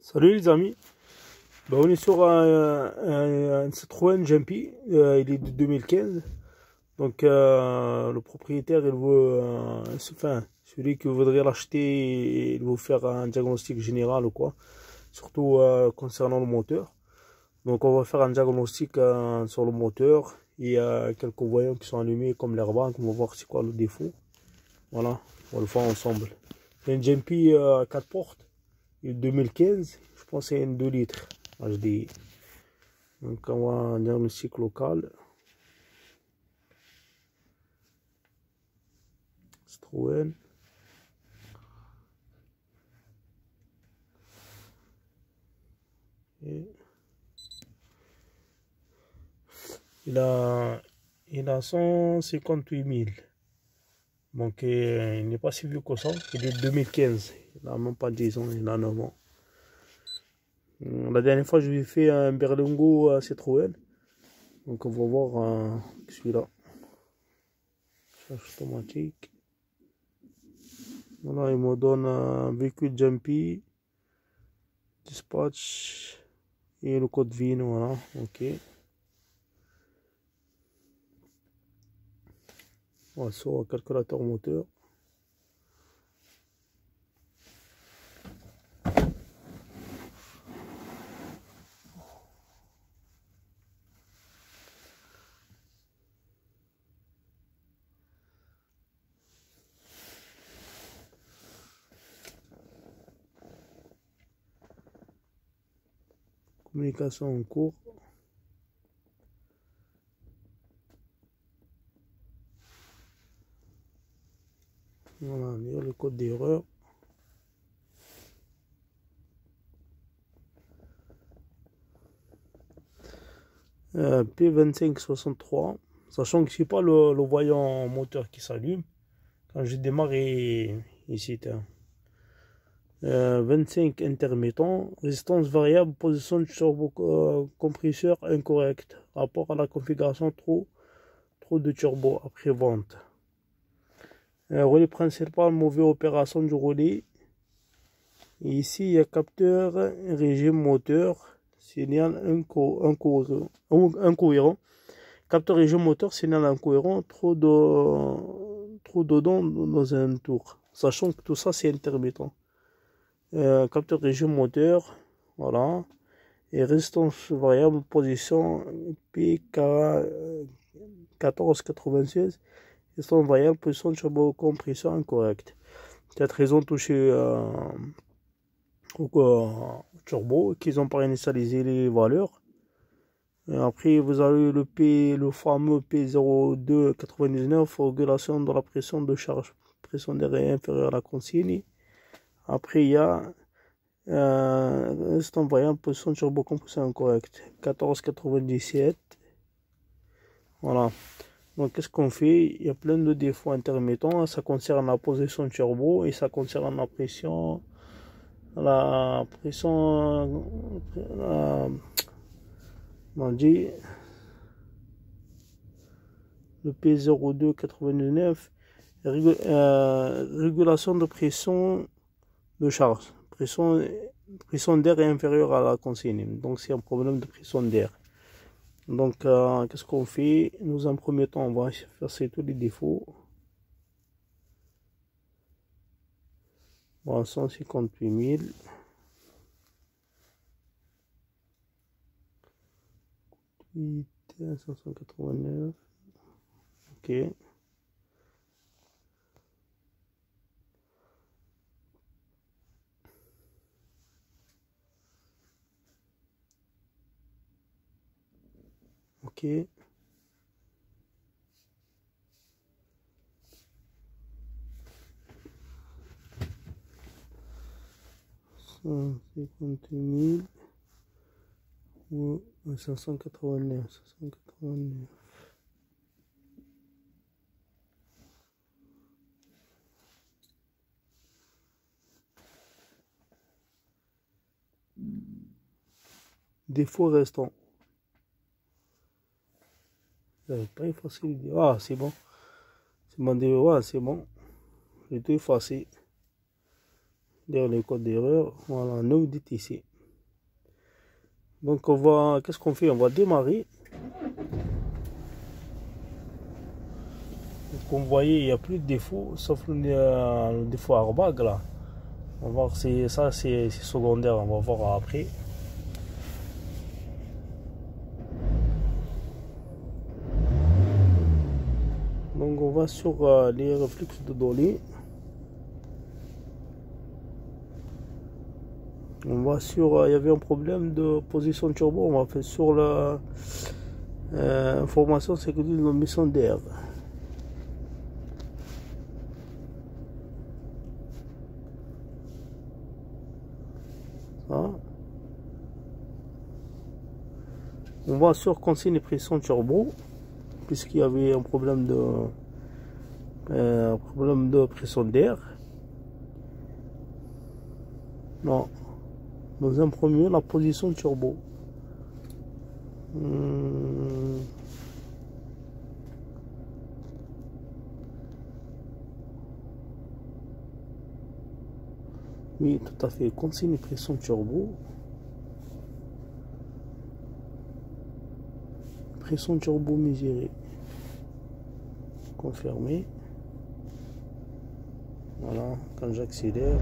Salut les amis, on est sur un Citroën Jumpy, il est de 2015. Donc le propriétaire il veut, enfin celui qui voudrait l'acheter, il veut faire un diagnostic général ou quoi, surtout concernant le moteur. Donc on va faire un diagnostic sur le moteur. Il y a quelques voyants qui sont allumés comme l'airbag, on va voir c'est quoi le défaut. Voilà, on va le faire ensemble. C'est un Jumpy 4 portes. 2015, je pense que c'est une 2 litres HDI. Donc on va un diagnostic local. Citroën. Et il a 158 000. Donc il n'est pas si vieux que ça. Il est de 2015. Il n'a même pas 10 ans, il a 9 ans. La dernière fois, je lui ai fait un berlingot à Citroën. Donc on va voir celui-là. Charge automatique. Voilà, il me donne un véhicule Jumpy, dispatch et le code VIN. Voilà, ok. On va sur le calculateur moteur. Communication en cours. Voilà, lire le code d'erreur. P2563. Sachant que c'est pas le voyant moteur qui s'allume. Quand je démarre, il s'éteint. 25 intermittent, résistance variable, position du turbo compresseur incorrecte, rapport à la configuration trop de turbo après vente. Relais principal, mauvaise opération du relais. Et ici il y a capteur régime moteur, signal incohérent. Capteur régime moteur, signal incohérent, trop dedans dans un tour. Sachant que tout ça c'est intermittent. Capteur régime moteur, voilà, et résistance variable, position P1496, résistance variable, position de turbo compresseur incorrecte. Peut-être ils ont touché au turbo, qu'ils n'ont pas initialisé les valeurs. Et après vous avez le fameux P0299, régulation de la pression de charge, pression d'air inférieure à la consigne. Après, il y a résistance variable, position de turbo compresseur incorrecte, 1497. Voilà. Donc, qu'est-ce qu'on fait? Il y a plein de défauts intermittents. Ça concerne la position turbo et ça concerne la pression. On dit le P0299, régulation de pression de charge, pression d'air est inférieure à la consigne, donc c'est un problème de pression d'air. Donc qu'est-ce qu'on fait? Nous en premier temps on va effacer tous les défauts. Bon, 158 000. Et 589. Ok. Ok. $158 000 ou 589. Défaut restant. Pas effacé. Ah, c'est bon. C'est bon. Ouais, c'est bon. J'ai tout effacé. Derrière les codes d'erreur. Voilà, no DTC. Donc on va, qu'est-ce qu'on fait? On va démarrer. Donc comme vous voyez, il n'y a plus de défaut, sauf le défaut airbag là. On va voir si ça c'est secondaire, on va voir après. Donc on va sur les réflexes de données. On va sur, il y avait un problème de position turbo, on va faire sur la information sécurité de mission d'air. Ça. On va sur consigne et pression turbo, puisqu'il y avait un problème de pression d'air. Non. Dans un premier, la position turbo. Oui, tout à fait. Consigne et pression turbo. Pression turbo mesurée. Confirmé. Voilà, quand j'accélère.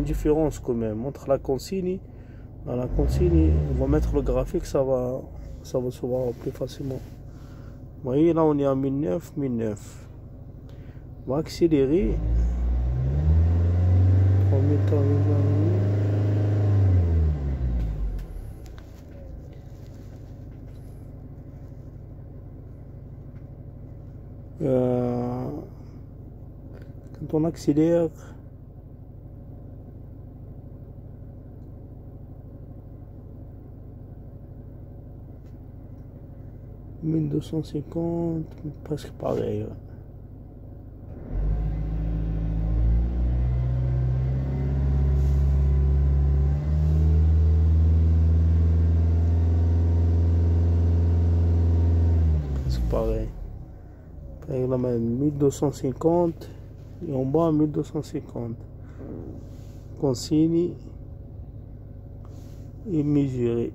Différence quand même entre la consigne. Dans la consigne, on va mettre le graphique, ça va se voir plus facilement. Vous voyez, là on est à 1009. On va accélérer. 3000. Quand on accélère, « 1250 », presque pareil. Presque pareil. Par exemple, 1250 et en bas 1250. Consigne et mesurer.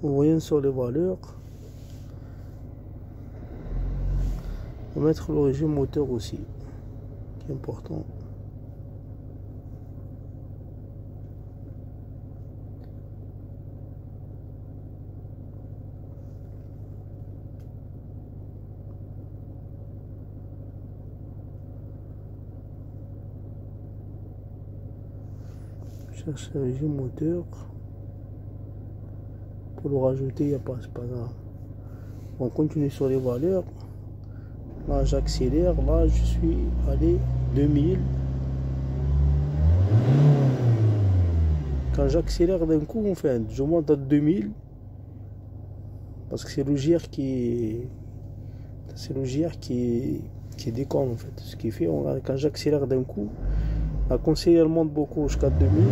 Vous voyez sur les valeurs, on va mettre le régime moteur aussi, qui est important. Je cherche le régime moteur. Pour le rajouter, il n'y a pas, c'est pas grave. On continue sur les valeurs. Là, j'accélère. Là, je suis allé 2000. Quand j'accélère d'un coup, enfin, je monte à 2000. Parce que c'est le GR qui déconne en fait. Ce qui fait, quand j'accélère d'un coup, la conseillère monte beaucoup jusqu'à 2000.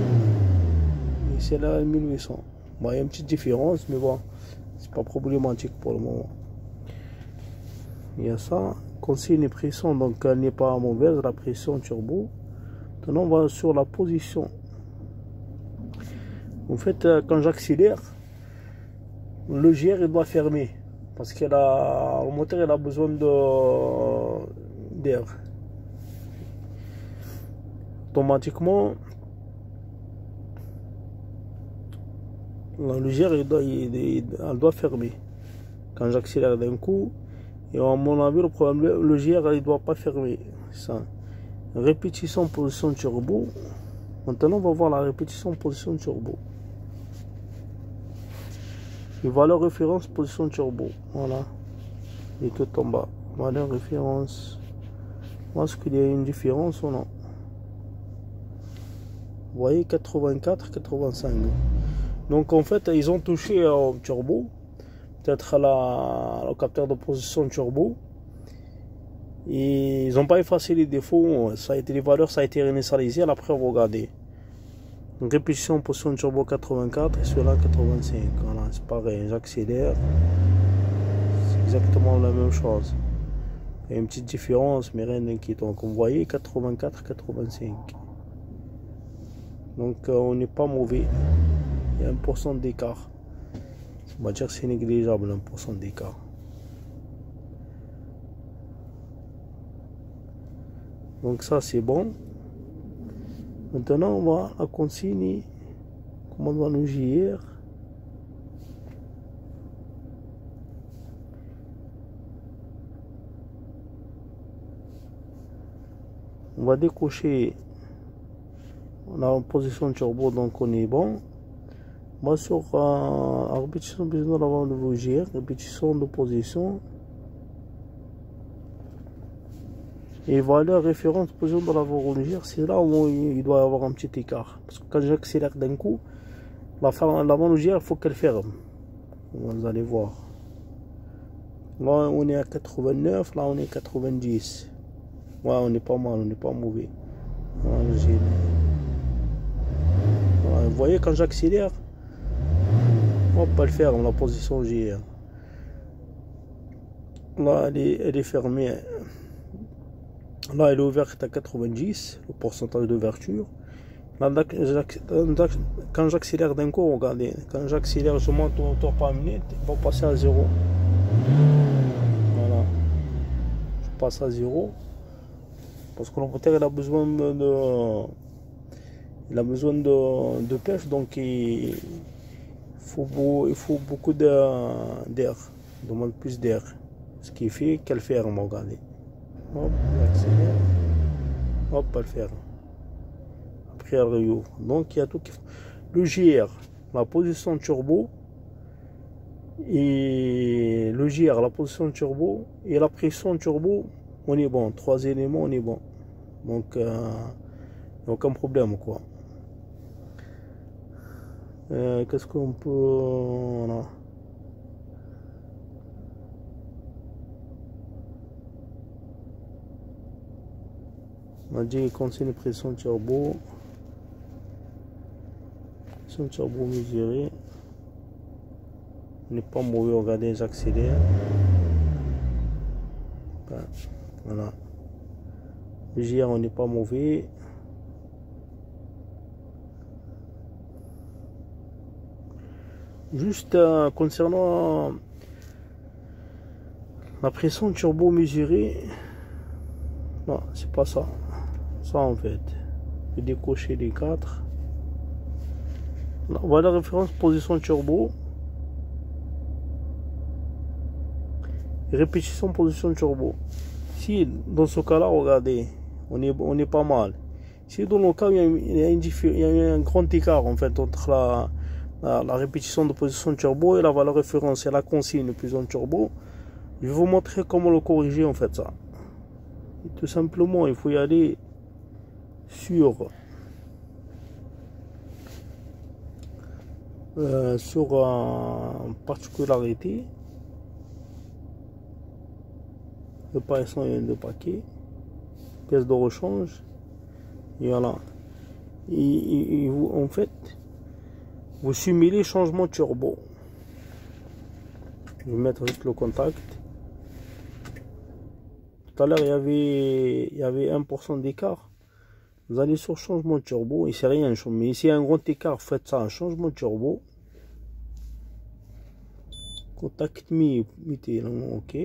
Et c'est là à 1800. Bon, il y a une petite différence, mais bon, c'est pas problématique pour le moment. Il y a ça. Consigne et pression, donc elle n'est pas mauvaise, la pression turbo. Maintenant, on va sur la position. En fait, quand j'accélère, le GR il doit fermer parce que le moteur il a besoin d'air. Automatiquement, le GR elle doit fermer quand j'accélère d'un coup. Et à mon avis, le problème, le GR il doit pas fermer. Ça. Répétition position turbo. Maintenant, on va voir la répétition position turbo. Et valeur référence position turbo. Voilà. Et tout en bas. Valeur référence. Est-ce qu'il y a une différence ou non? Vous voyez 84, 85. Donc en fait, ils ont touché au turbo. Peut-être le capteur de position turbo. Et ils n'ont pas effacé les défauts. Ça a été les valeurs, ça a été réinitialisé. Après, on va regarder. Donc répétition position turbo 84 et celui-là 85. Voilà, c'est pareil, j'accélère. C'est exactement la même chose. Il y a une petite différence, mais rien d'inquiétant. Comme vous voyez, 84-85. Donc on n'est pas mauvais. Il y a 1% d'écart. On va dire que c'est négligeable, 1% d'écart. Donc ça c'est bon. Maintenant on va à la consigne. Commandement nous JR. On va décocher. On a en position turbo, donc on est bon. Moi sur la répétition besoin d'avoir un nouveau JR, répétition de position. Et valeur référence position de la JR, c'est là où il doit y avoir un petit écart. Parce que quand j'accélère d'un coup, l'avant JR, il faut qu'elle ferme. Vous allez voir. Là on est à 89, là on est à 90. Ouais, on est pas mal, on n'est pas mauvais. Ouais, vous voyez quand j'accélère, on va pas le faire la position JR. Là elle est fermée. Là elle est ouverte à 90, le pourcentage d'ouverture. Là quand j'accélère d'un coup, regardez, quand j'accélère je monte au tour par minute, il va passer à 0. Voilà. Je passe à 0. Parce que le moteur il a besoin de pêche, donc il faut beaucoup d'air, il demande plus d'air, ce qui fait qu'elle ferme. Regardez, hop, accélère, hop, elle ferme, après elle réouvre. Donc il y a tout qui fait. Le GR, la position turbo, et le GR, la position turbo et la pression turbo, on est bon. 3 éléments, on est bon. Donc aucun problème quoi. Qu'est-ce qu'on peut, voilà. On a dit continue pression turbo mesurée. On n'est pas mauvais, regardez, j'accélère. Voilà. Le GR, on n'est pas mauvais. Juste concernant la pression turbo mesurée, non, c'est pas ça. Ça en fait, je vais décocher les 4. Voilà la référence position turbo. Répétition position turbo. Si dans ce cas-là, regardez, on est pas mal. Si dans le cas il y a un grand écart en fait entre la répétition de position turbo et la valeur référence et la consigne de position turbo, je vais vous montrer comment le corriger en fait ça. Et tout simplement, il faut y aller sur particularité, réparation de paquet, pièce de rechange, et voilà. Et vous, en fait, vous simulez changement turbo. Je vais mettre juste le contact. Tout à l'heure il y avait 1% d'écart. Vous allez sur changement turbo et c'est rien, mais ici il y a un grand écart, faites ça en changement turbo. Contact mettez là, ok.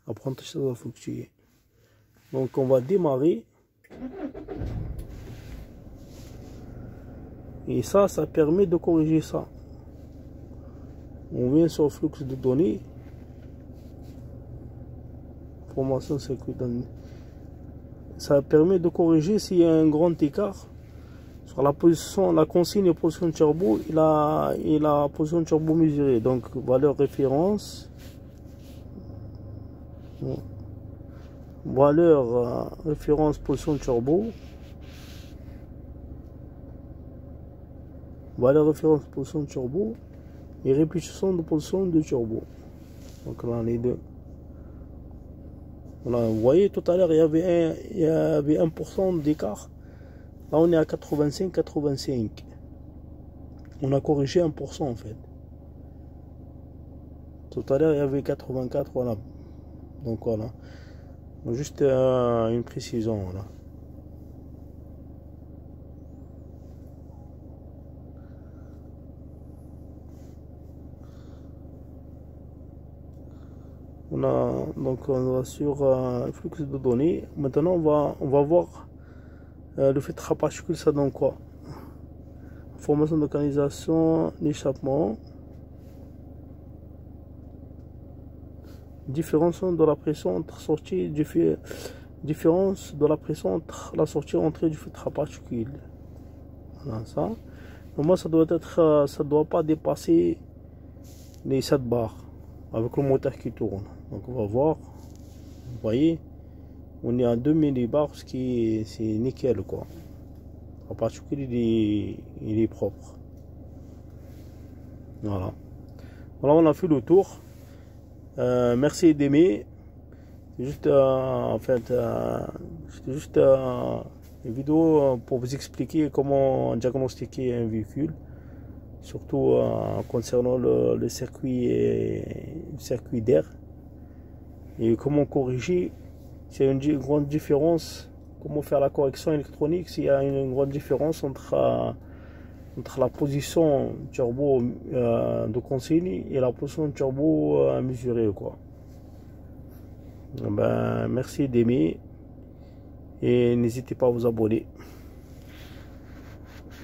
Apprentissage ça va fluctuer. Donc on va démarrer. Et ça permet de corriger ça. On vient sur le flux de données. Formation circuit. Ça permet de corriger s'il y a un grand écart sur la position, la consigne et position turbo et la position turbo mesurée. Donc valeur référence. Valeur référence position turbo. Valeur référence position turbo et répétition de position de turbo. Donc là les deux. Voilà, vous voyez, tout à l'heure, il y avait 1% d'écart. Là, on est à 85. On a corrigé 1% en fait. Tout à l'heure, il y avait 84, voilà. Donc voilà. Juste une précision, voilà. On va sur flux de données. Maintenant, on va voir le filtre particules, ça donne quoi? Formation de canalisation, l'échappement. Différence de la pression entre sortie différence de la pression entre la sortie et l'entrée du filtre à particules. Voilà ça. Normalement, ça doit pas dépasser les 7 bars avec le moteur qui tourne. Donc on va voir. Vous voyez, on est à 2 millibars, ce qui est c'est nickel quoi. En particulier, il est propre. Voilà. Voilà, on a fait le tour. Merci d'aimer. C'est juste en fait c'était juste une vidéo pour vous expliquer comment diagnostiquer un véhicule, surtout concernant le circuit d'air, et comment corriger. S'il y a une grande différence, comment faire la correction électronique, s'il y a une grande différence entre la position turbo de consigne et la position turbo mesurée quoi. Ben, merci d'aimer et n'hésitez pas à vous abonner.